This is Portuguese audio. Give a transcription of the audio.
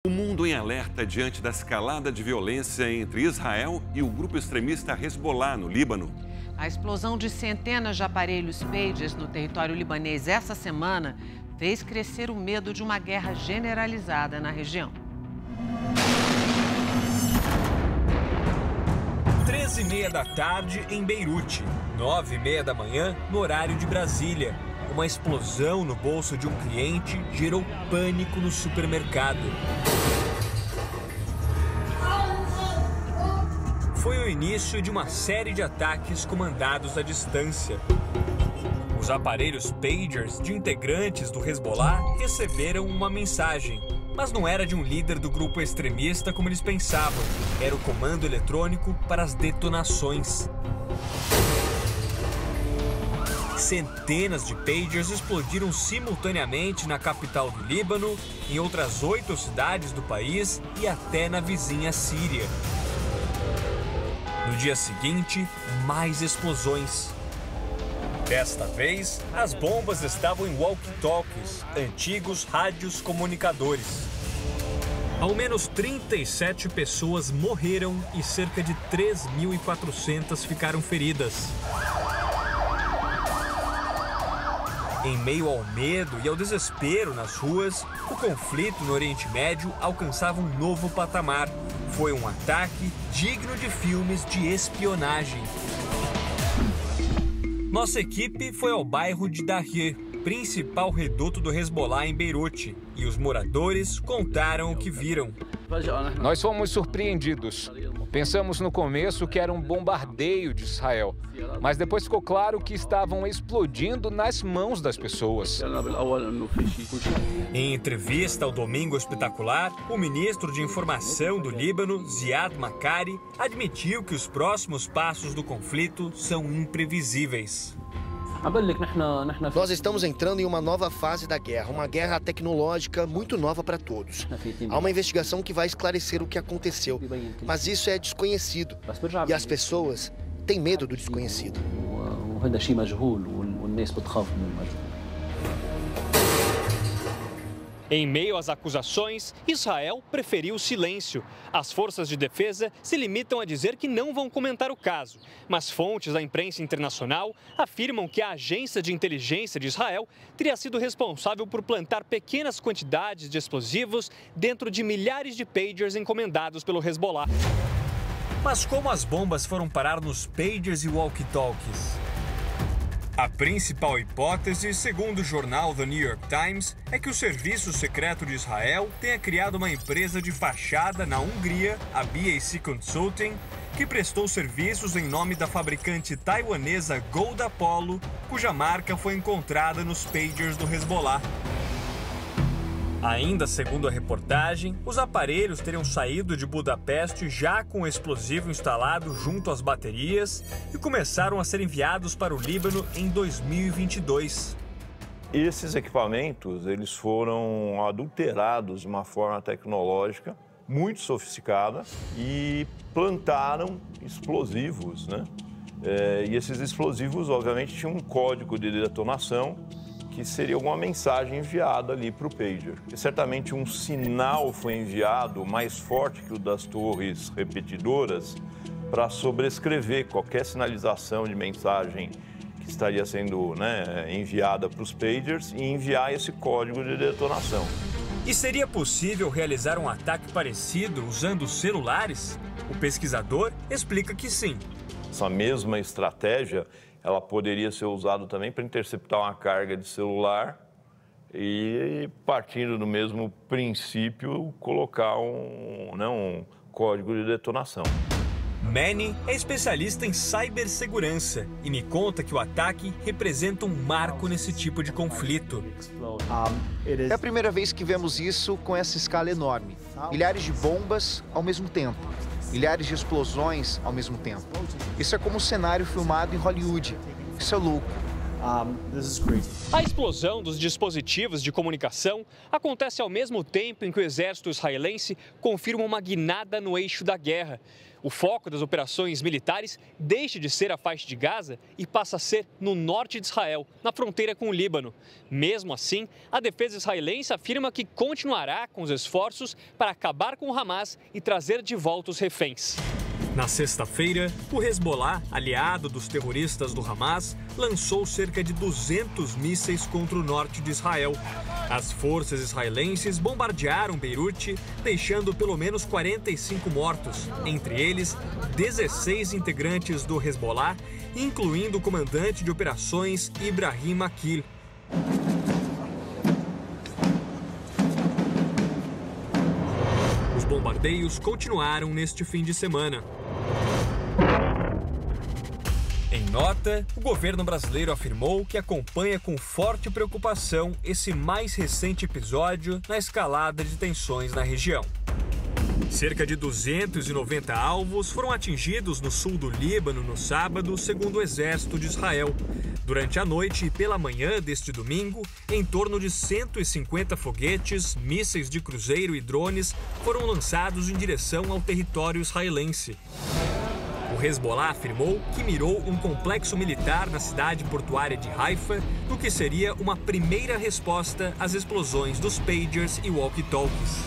O mundo em alerta diante da escalada de violência entre Israel e o grupo extremista Hezbollah, no Líbano. A explosão de centenas de aparelhos Pager no território libanês essa semana fez crescer o medo de uma guerra generalizada na região. 13h30 da tarde em Beirute, 9h30 da manhã no horário de Brasília. Uma explosão no bolso de um cliente gerou pânico no supermercado. Foi o início de uma série de ataques comandados à distância. Os aparelhos pagers de integrantes do Hezbollah receberam uma mensagem, mas não era de um líder do grupo extremista como eles pensavam. Era o comando eletrônico para as detonações. Centenas de pagers explodiram simultaneamente na capital do Líbano, em outras 8 cidades do país e até na vizinha Síria. No dia seguinte, mais explosões. Desta vez, as bombas estavam em walkie-talkies, antigos rádios comunicadores. Ao menos 37 pessoas morreram e cerca de 3.400 ficaram feridas. Em meio ao medo e ao desespero nas ruas, o conflito no Oriente Médio alcançava um novo patamar. Foi um ataque digno de filmes de espionagem. Nossa equipe foi ao bairro de Dahir, principal reduto do Hezbollah em Beirute, e os moradores contaram o que viram. Nós fomos surpreendidos. Pensamos no começo que era um bombardeio de Israel, mas depois ficou claro que estavam explodindo nas mãos das pessoas. Em entrevista ao Domingo Espetacular, o ministro de Informação do Líbano, Ziad Makari, admitiu que os próximos passos do conflito são imprevisíveis. Nós estamos entrando em uma nova fase da guerra, uma guerra tecnológica muito nova para todos. Há uma investigação que vai esclarecer o que aconteceu, mas isso é desconhecido e as pessoas têm medo do desconhecido. Em meio às acusações, Israel preferiu silêncio. As forças de defesa se limitam a dizer que não vão comentar o caso, mas fontes da imprensa internacional afirmam que a agência de inteligência de Israel teria sido responsável por plantar pequenas quantidades de explosivos dentro de milhares de pagers encomendados pelo Hezbollah. Mas como as bombas foram parar nos pagers e walkie-talkies? A principal hipótese, segundo o jornal The New York Times, é que o Serviço Secreto de Israel tenha criado uma empresa de fachada na Hungria, a BAC Consulting, que prestou serviços em nome da fabricante taiwanesa Gold Apollo, cuja marca foi encontrada nos pagers do Hezbollah. Ainda segundo a reportagem, os aparelhos teriam saído de Budapeste já com o explosivo instalado junto às baterias e começaram a ser enviados para o Líbano em 2022. Esses equipamentos eles foram adulterados de uma forma tecnológica muito sofisticada e plantaram explosivos, né? E esses explosivos, obviamente, tinham um código de detonação que seria alguma mensagem enviada ali para o pager. E certamente um sinal foi enviado mais forte que o das torres repetidoras para sobrescrever qualquer sinalização de mensagem que estaria sendo enviada para os pagers e enviar esse código de detonação. E seria possível realizar um ataque parecido usando celulares? O pesquisador explica que sim. Essa mesma estratégia ela poderia ser usada também para interceptar uma carga de celular e, partindo do mesmo princípio, colocar um código de detonação. Manny é especialista em cibersegurança e me conta que o ataque representa um marco nesse tipo de conflito. É a primeira vez que vemos isso com essa escala enorme. Milhares de bombas ao mesmo tempo. Milhares de explosões ao mesmo tempo. Isso é como um cenário filmado em Hollywood. Isso é louco. A explosão dos dispositivos de comunicação acontece ao mesmo tempo em que o exército israelense confirma uma guinada no eixo da guerra. O foco das operações militares deixa de ser a faixa de Gaza e passa a ser no norte de Israel, na fronteira com o Líbano. Mesmo assim, a defesa israelense afirma que continuará com os esforços para acabar com o Hamas e trazer de volta os reféns. Na sexta-feira, o Hezbollah, aliado dos terroristas do Hamas, lançou cerca de 200 mísseis contra o norte de Israel. As forças israelenses bombardearam Beirute, deixando pelo menos 45 mortos, entre eles 16 integrantes do Hezbollah, incluindo o comandante de operações Ibrahim Akil. Os bombardeios continuaram neste fim de semana. Em nota, o governo brasileiro afirmou que acompanha com forte preocupação esse mais recente episódio na escalada de tensões na região. Cerca de 290 alvos foram atingidos no sul do Líbano no sábado, segundo o exército de Israel. Durante a noite e pela manhã deste domingo, em torno de 150 foguetes, mísseis de cruzeiro e drones foram lançados em direção ao território israelense. O Hezbollah afirmou que mirou um complexo militar na cidade portuária de Haifa, no que seria uma primeira resposta às explosões dos pagers e walkie-talkies.